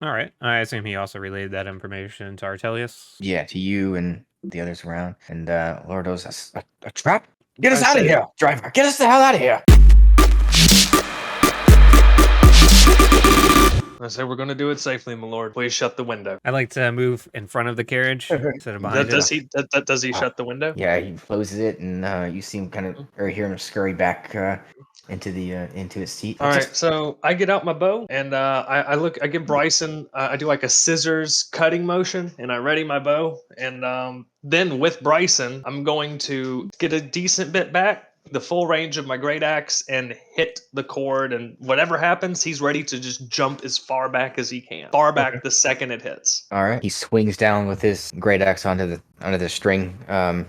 All right. I assume he also relayed that information to Artelius. Yeah, to you and the others around. And Lordo's a trap? Get us I out of say- here, driver! Get us the hell out of here! I say we're going to do it safely, my lord. Please shut the window. I'd like to move in front of the carriage instead of behind Does it. he shut the window? Yeah, he closes it, and you see him kind of, or hear him scurry back into his seat. All right, so I get out my bow and I give Bryson, I do like a scissors cutting motion and I ready my bow. And then with Bryson, I'm going to get a decent bit back, the full range of my great axe, and hit the cord. And whatever happens, he's ready to just jump as far back as he can. Far back the second it hits. All right. He swings down with his great axe onto the string,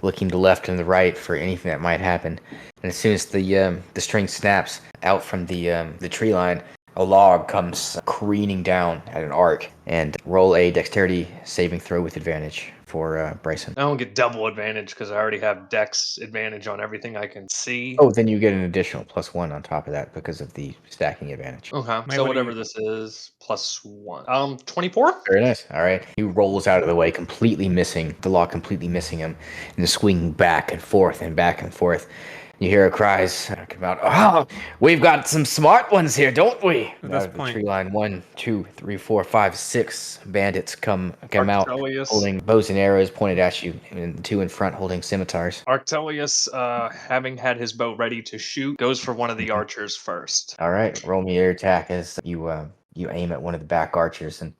looking to the left and the right for anything that might happen. And as soon as the string snaps out from the tree line, a log comes careening down at an arc. And roll a dexterity saving throw with advantage for Bryson. I don't get double advantage because I already have dex advantage on everything I can see. Oh, then you get an additional +1 on top of that because of the stacking advantage. Okay, Might so wanna whatever this is, +1. 24? Very nice. All right. He rolls out of the way, completely missing the log, completely missing him, and swinging back and forth and back and forth. You hear cries come out. Oh, we've got some smart ones here, don't we? At Out this of the point- tree line, 1, 2, 3, 4, 5, 6 bandits come out, Arctelius. holding bows and arrows pointed at you, and 2 in front holding scimitars. Arctelius, having had his bow ready to shoot, goes for one of the archers first. All right, roll me your attack as you aim at one of the back archers, and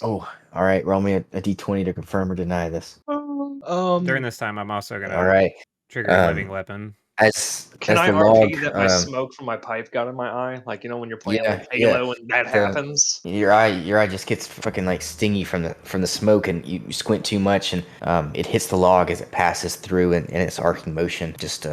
all right, roll me a d20 to confirm or deny this. During this time, I'm also going All to right, trigger a um, living weapon. Can as I the RP log, that my smoke from my pipe got in my eye? Like, when you're playing yeah, like Halo and that the- happens? your eye just gets fucking like stingy from the smoke, and you squint too much, and it hits the log as it passes through, and its arcing motion just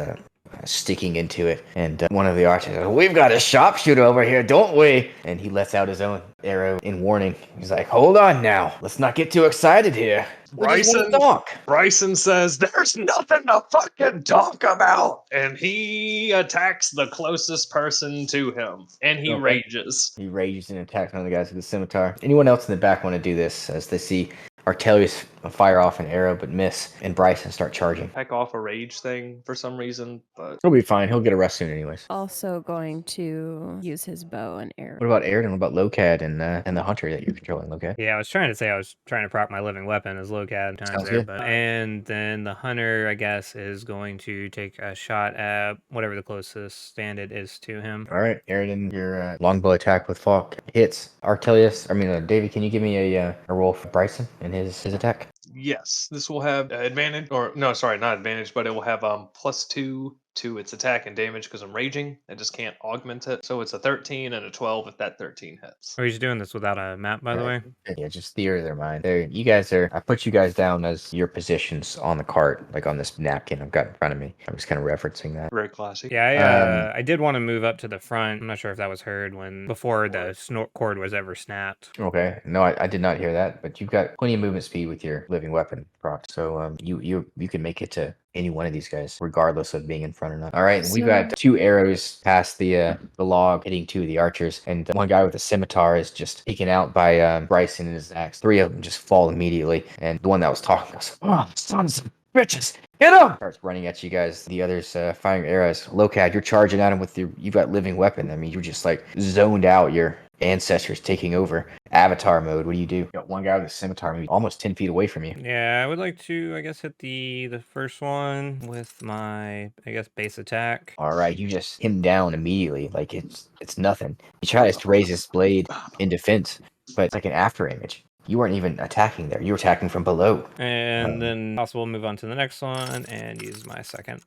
sticking into it. And one of the archers goes, "We've got a sharpshooter over here, don't we?" And he lets out his own arrow in warning. He's like, "Hold on now, let's not get too excited here. We just wanna talk." Bryson says, "There's nothing to fucking talk about," and he attacks the closest person to him, and he Okay. rages. He rages and attacks one of the guys with the scimitar. Anyone else in the back want to do this as they see Artelius fire off an arrow but miss, and Bryson start charging? Heck off a rage thing for some reason, but He'll be fine. He'll get a rest soon, anyways. Also going to use his bow and arrow. What about Airden? What about Locad and the hunter that you're controlling, Locad? Yeah, I was trying to say I was trying to prop my living weapon as Locad times Sounds there, good. and then the hunter, I guess, is going to take a shot at whatever the closest bandit is to him. All right, Airden, your longbow attack with Falk hits. David, can you give me a roll for Bryson and his attack? yes, this will have advantage, or no, sorry, not advantage, but it will have +2 to its attack and damage because I'm raging. I just can't augment it. So it's a 13 and a 12 if that 13 hits. Are you doing this without a map, by the way? Yeah, just theory of their mind. I put you guys down as your positions on the cart, like on this napkin I've got in front of me. I'm just kind of referencing that. Very classy. Yeah, I did want to move up to the front. I'm not sure if that was heard before the snort cord was ever snapped. Okay. No, I did not hear that, but you've got plenty of movement speed with your living weapon proc. So you can make it to any one of these guys, regardless of being in front or not. All right, we've got 2 arrows past the log, hitting 2 of the archers, and one guy with a scimitar is just taken out by Bryson and his axe. 3 of them just fall immediately, and the one that was talking goes, "Oh, sons of bitches! Get him!" Starts running at you guys. The others firing arrows. Locad, you're charging at him with you've got living weapon. I mean, you're just like zoned out. Your ancestors taking over. Avatar mode. What do? You got one guy with a scimitar, maybe almost 10 feet away from you. Yeah, I would like to, I guess, hit the first one with my, I guess, base attack. All right, you just him down immediately, like it's nothing. He tries to raise his blade in defense, but it's like an after image. You weren't even attacking there. You were attacking from below. And then possible move on to the next one and use my second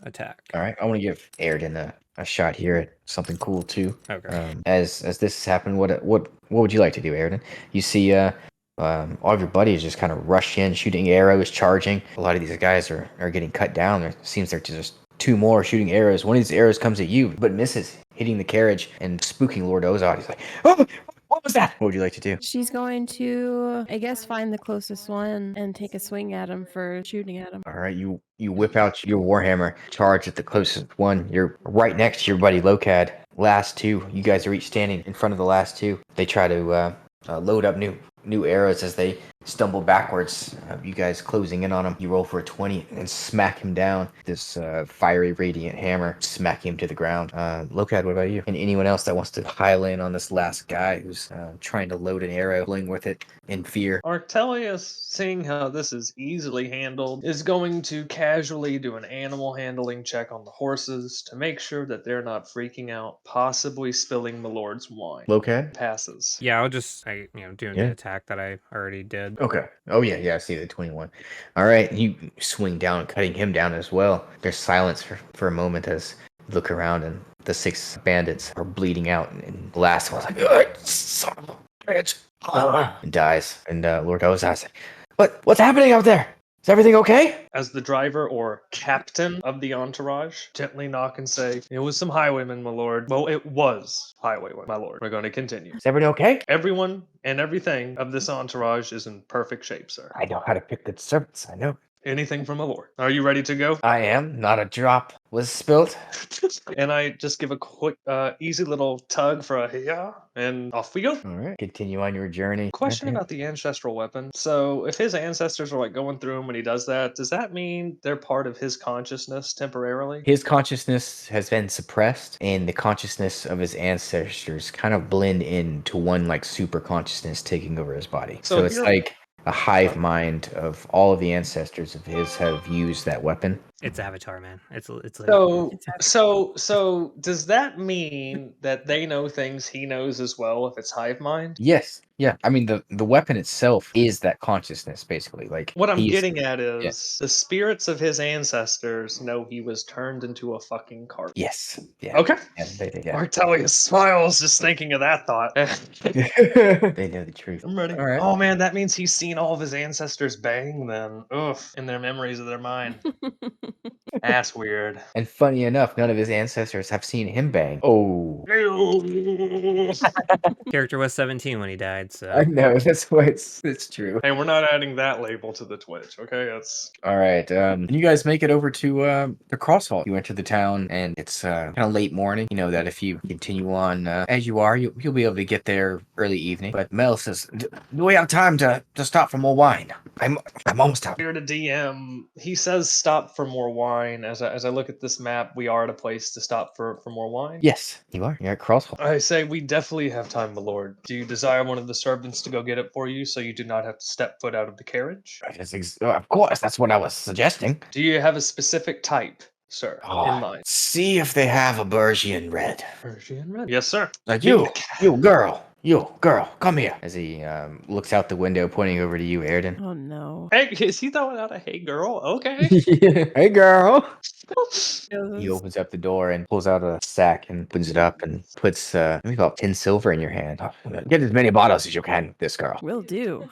attack. All right, I want to give Airden a shot here at something cool too. Okay. As this has happened, what would you like to do, Airden? You see all of your buddies just kind of rush in, shooting arrows, charging. A lot of these guys are getting cut down. There seems like just 2 more shooting arrows. One of these arrows comes at you, but misses, hitting the carriage and spooking Lord Ozod. He's like, "Oh, what was that?" What would you like to do? She's going to, I guess, find the closest one and take a swing at him for shooting at him. All right, you whip out your warhammer, charge at the closest one. You're right next to your buddy Locad. Last 2, you guys are each standing in front of the last 2. They try to load up new arrows as they stumble backwards. You guys closing in on him. You roll for a 20 and smack him down. This fiery radiant hammer, smack him to the ground. Locad, what about you? And anyone else that wants to pile in on this last guy who's trying to load an arrow, pulling with it in fear. Artelius, seeing how this is easily handled, is going to casually do an animal handling check on the horses to make sure that they're not freaking out, possibly spilling my lord's wine. Locad? Passes. Yeah, I'll just doing Yeah. the attack that I already did. Okay. Oh yeah, I see the 21. All right, you swing down, cutting him down as well. There's silence for a moment as you look around and the 6 bandits are bleeding out, and the last one's like, "Ugh, son of a bitch," and dies. And Lord Oz asks, what's happening out there? Is everything okay? As the driver or captain of the entourage, gently knock and say, "It was some highwaymen, my lord." Well, it was highwaymen, my lord. We're going to continue. Is everything okay? Everyone and everything of this entourage is in perfect shape, sir. I know how to pick good servants. I know. Anything from my lord. Are you ready to go? I am. Not a drop was spilt. And I just give a quick, easy little tug for a yeah, and off we go. All right. Continue on your journey. Question Okay. about the ancestral weapon. So, if his ancestors are like going through him when he does that, does that mean they're part of his consciousness temporarily? His consciousness has been suppressed, and the consciousness of his ancestors kind of blend into one like super consciousness taking over his body. So So if it's you're- like a hive mind of all of the ancestors of his have used that weapon. It's Avatar, man. It's like So, Exactly. so does that mean that they know things he knows as well if it's hive mind? Yes. Yeah. I mean the weapon itself is that consciousness basically. Like What I'm he's getting at yeah. is the spirits of his ancestors know he was turned into a fucking cart. Yes. Yeah. Okay. Yeah, yeah. Artelius smiles just thinking of that thought. They know the truth. I'm ready. All right. Oh man, that means he's seen all of his ancestors bang then. Oof. In their memories of their mind. That's weird. And funny enough, none of his ancestors have seen him bang. Oh. character was 17 when he died, I so know, that's why it's true. Hey, we're not adding that label to the Twitch, okay? That's All right, you guys make it over to the Crosshaul. You enter the town, and it's kind of late morning. You know that if you continue on as you are, you'll be able to get there early evening. But Mel says, "Do we have time to stop for more wine? I'm almost out." here to DM. He says stop for more wine. As I look at this map, we are at a place to stop for more wine. Yes, you are. You're at Crosshaul. I say we definitely have time, my lord. Do you desire one of the servants to go get it for you so you do not have to step foot out of the carriage? Of course, that's what I was suggesting. Do you have a specific type, sir, in mind? See if they have a Bergian red. Persian red. Yes, sir. Like Beat the cat. you girl, come here. As he looks out the window, pointing over to you, Airden. Oh no. Hey, is he throwing out a hey girl? Okay. Hey, girl. This He is- opens up the door and pulls out a sack and opens it up and puts maybe about 10 silver in your hand. Get as many bottles as you can, this girl. Will do.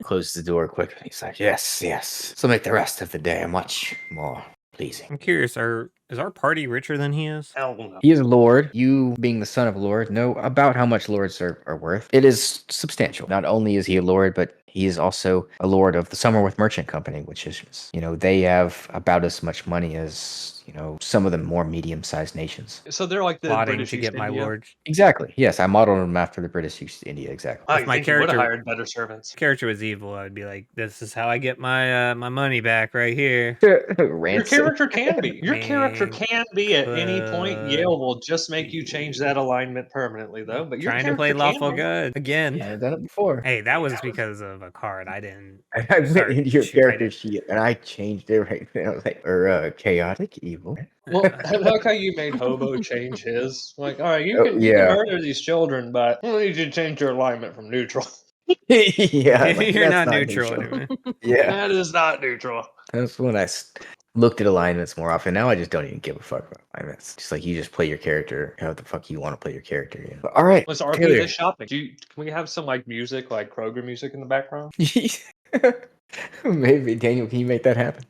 Closes the door quickly. He's like, yes. So make the rest of the day much more pleasing. I'm curious, is our party richer than he is? Hell no. He is a lord. You, being the son of a lord, know about how much lords are worth. It is substantial. Not only is he a lord, but he is also a lord of the Summerworth Merchant Company, which is, they have about as much money as, some of the more medium-sized nations. So they're like the Plotting British to East get my India? lord. Exactly. Yes, I modeled him after the British East India, exactly. I If my think you would have character- hired better servants. If character was evil, I'd be like, this is how I get my my money back right here. Your Ransom. character can be. Your character Man, can be at any point. but- Yale will just make you change that alignment permanently, though. But your Trying to play character can lawful be. good again. Yeah, I've done it before. Hey, that was because of a card. I didn't. I went Sorry, into your shoot, I character did. sheet and I changed it right there. I was like, or chaotic evil. Well, I like how you made Hobo change his. Like, all right, you Oh, can yeah. murder these children, but I need you to change your alignment from neutral. Yeah, I'm like, You're that's not neutral anymore. Yeah, That is not neutral. that's when I looked at alignments more often. Now I just don't even give a fuck about alignments. Just like you just play your character how the fuck you want to play your character. Yeah. But, all right, Let's RP Taylor. this shopping. Can we have some like music, like Kroger music in the background? Maybe Daniel, can you make that happen?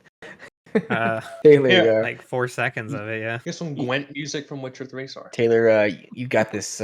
Taylor, Taylor, like 4 seconds of it, yeah. Get some Gwent music from Witcher 3, sorry. Taylor, you got this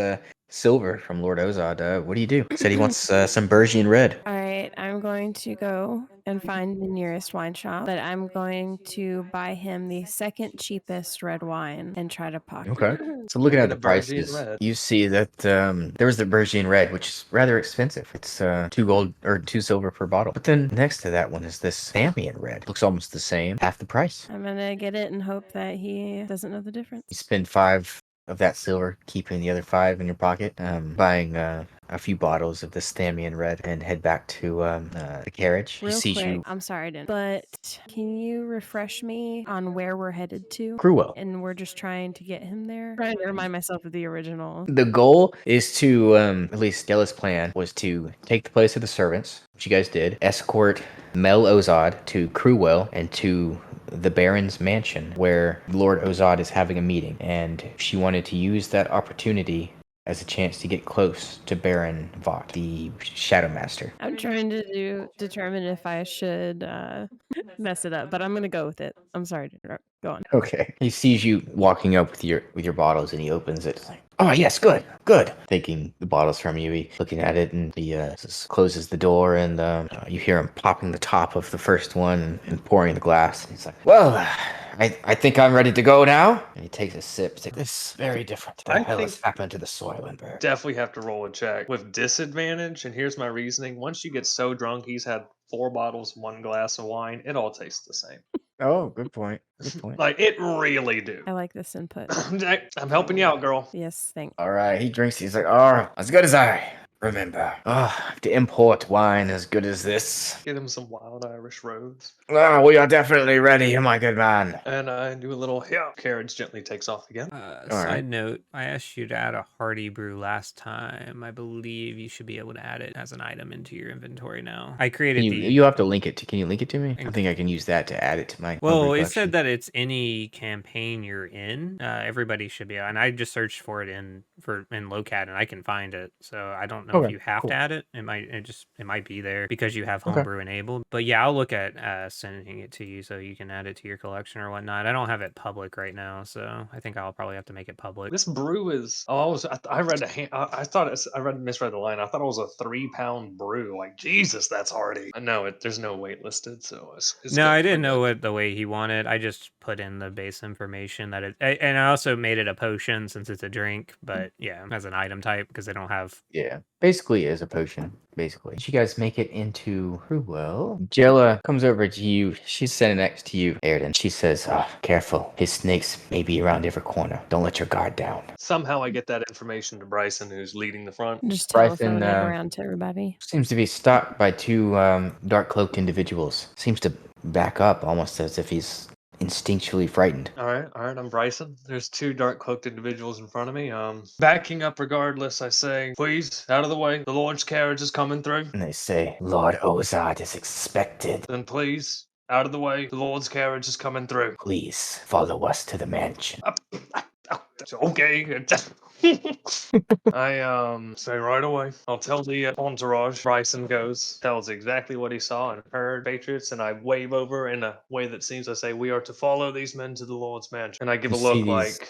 silver from Lord Ozod. What do you do? Said he wants some Bergian red. All right, I'm going to go and find the nearest wine shop, but I'm going to buy him the second cheapest red wine and try to pocket. Okay. So looking at Get the a Bergian prices, red. you see that there was the Bergian red, which is rather expensive. It's 2 gold or 2 silver per bottle. But then next to that one is this Samian red. Looks almost the same, half the price. I'm gonna get it and hope that he doesn't know the difference. You spend 5 of that silver, keeping the other 5 in your pocket, buying a few bottles of the Samian red, and head back to the carriage. Real he sees quick, you. I'm sorry, but can you refresh me on where we're headed to? Cruel. And we're just trying to get him there. Trying to remind myself of the original. The goal is to, at least Stella's plan was to take the place of the servants, which you guys did, escort Mel Ozod to Cruwell and to the Baron's mansion, where Lord Ozod is having a meeting, and she wanted to use that opportunity as a chance to get close to Baron Vought, the Shadow Master. I'm trying to determine if I should mess it up, but I'm gonna go with it. I'm sorry to interrupt. Go on. Okay. He sees you walking up with your bottles, and he opens it. It's like, oh yes, good, good. Taking the bottles from you, he looking at it, and he closes the door, and you hear him popping the top of the first one and pouring the glass. And he's like, well, I think I'm ready to go now. And he takes a sip. He's like, this is very different. What the hell has happened to the soil in Berg? Definitely have to roll a check with disadvantage. And here's my reasoning: once you get so drunk, he's had 4 bottles, 1 glass of wine. It all tastes the same. Oh, good point. Good point. Like it really do. I like this input. I'm helping you out, girl. Yes, thanks. All right, he drinks. He's like, oh, as good as I remember. Oh, to import wine as good as this. Get him some wild Irish rose. Oh, we are definitely ready, my good man. And I do a little carriage gently takes off again. Side note, I asked you to add a hearty brew last time. I believe you should be able to add it as an item into your inventory now. I created You have to link it to. Can you link it to me? I think I can use that to add it to my. Well, homebrew it said collection. that it's any campaign you're in. Everybody should be, and I just searched for it in Locat, and I can find it. So I don't know if Okay, you have cool. to add it. It might be there because you have Okay. homebrew enabled. But yeah, I'll look at sending it to you so you can add it to your collection or whatnot. I don't have it public right now, so I think I'll probably have to make it public. This brew is. I read misread the line. I thought it was a 3-pound brew. Like Jesus, that's hardy. I know it. There's no weight listed, so it's No, good I for didn't me. know what the way he wanted. I just put in the base information and I also made it a potion since it's a drink, but yeah, as an item type because they don't have. Yeah, basically is a potion. Basically, you guys make it into Cruwell. Jella comes over to you. She's sitting next to you, Airden. She says, careful. His snakes may be around every corner. Don't let your guard down. Somehow I get that information to Bryson, who's leading the front. Just Bryson, telephone it around to everybody. seems to be stopped by 2 dark-cloaked individuals. Seems to back up almost as if he's instinctually frightened. All right, I'm Bryson. There's 2 dark cloaked individuals in front of me. Backing up regardless, I say, please, out of the way. The Lord's carriage is coming through. And they say, Lord Ozad is expected. Then please, out of the way. The Lord's carriage is coming through. Please follow us to the mansion. Okay. I say right away. I'll tell the entourage. Bryson goes, tells exactly what he saw and heard, Patriots, and I wave over in a way that seems I say, we are to follow these men to the Lord's mansion. And I give You a look see these- like,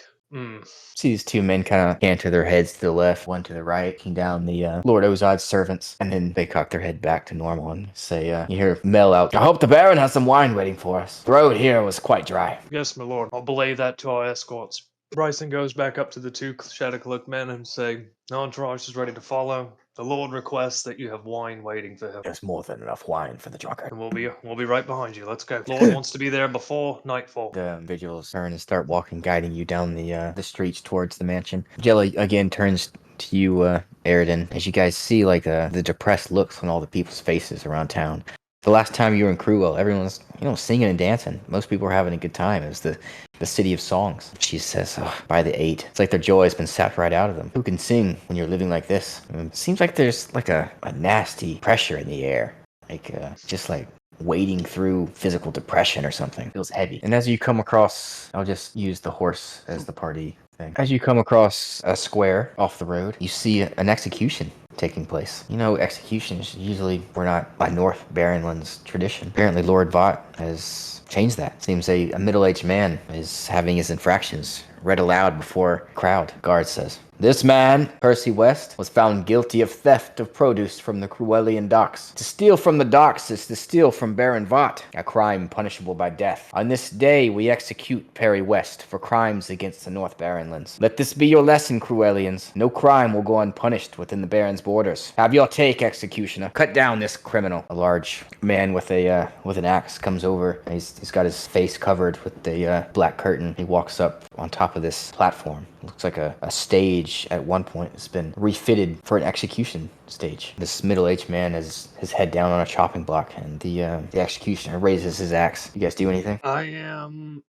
See these 2 men kind of canter their heads to the left, one to the right, looking down the Lord Ozad's servants, and then they cock their head back to normal and say, you hear Mel out. I hope the Baron has some wine waiting for us. The road here was quite dry. yes, my lord. I'll belay that to our escorts. Bryson goes back up to the 2 shadow cloaked men and say, the entourage is ready to follow. The Lord requests that you have wine waiting for him. There's more than enough wine for the drunkard. And we'll be right behind you. Let's go. Lord wants to be there before nightfall. The individuals turn and start walking, guiding you down the streets towards the mansion. Jelly again turns to you, Airden, as you guys see like the depressed looks on all the people's faces around town. The last time you were in Cruwell, everyone was, singing and dancing. Most people were having a good time. It was the city of songs. She says, by the 8. It's like their joy has been sapped right out of them. Who can sing when you're living like this? It seems like there's like a nasty pressure in the air. Like, just like wading through physical depression or something. It feels heavy. And as you come across, I'll just use the horse as the party thing. As you come across a square off the road, you see an execution taking place. Executions usually were not by North Baronland's tradition. Apparently Lord Vought has changed that. Seems a middle-aged man is having his infractions read aloud before a crowd, guard says. This man, Percy West, was found guilty of theft of produce from the Cruellian docks. To steal from the docks is to steal from Baron Vaught, a crime punishable by death. On this day, we execute Perry West for crimes against the North Baronlands. Let this be your lesson, Cruellians. No crime will go unpunished within the Baron's borders. Have your take, executioner. Cut down this criminal. A large man with an axe comes over. He's got his face covered with the black curtain. He walks up on top of this platform. Looks like a stage at one point has been refitted for an execution stage. This middle-aged man has his head down on a chopping block, and the executioner raises his axe. You guys do anything? I am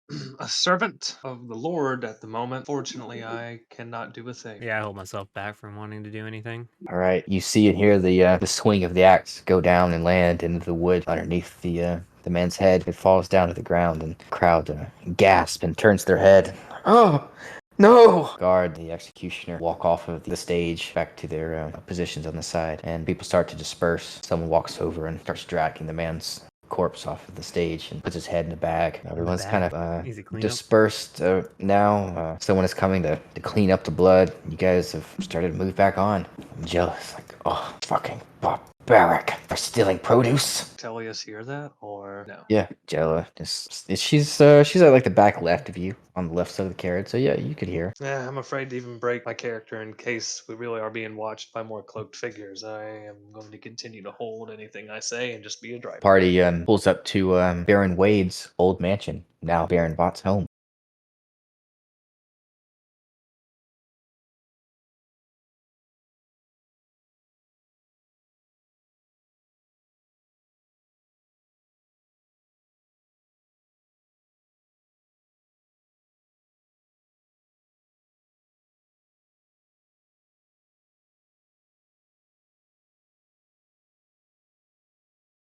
a servant of the Lord at the moment. Fortunately, I cannot do a thing. Yeah, I hold myself back from wanting to do anything. All right. You see and hear the swing of the axe go down and land into the wood underneath the man's head. It falls down to the ground, and the crowd gasps and turns their head. Oh! No! Guard, the executioner, walk off of the stage back to their positions on the side, and people start to disperse. Someone walks over and starts dragging the man's corpse off of the stage and puts his head in a bag. Everyone's bag? kind of Easy cleanup. dispersed now. Someone is coming to clean up the blood. You guys have started to move back on. I'm jealous. Like, oh, fucking barbaric for stealing produce. Tellius hear that or no? Yeah, Jella. She's at like the back left of you, on the left side of the carriage. So yeah, you could hear. Yeah, I'm afraid to even break my character in case we really are being watched by more cloaked figures. I am going to continue to hold anything I say and just be a driver. Party pulls up to Baron Wade's old mansion, now Baron Vought's home.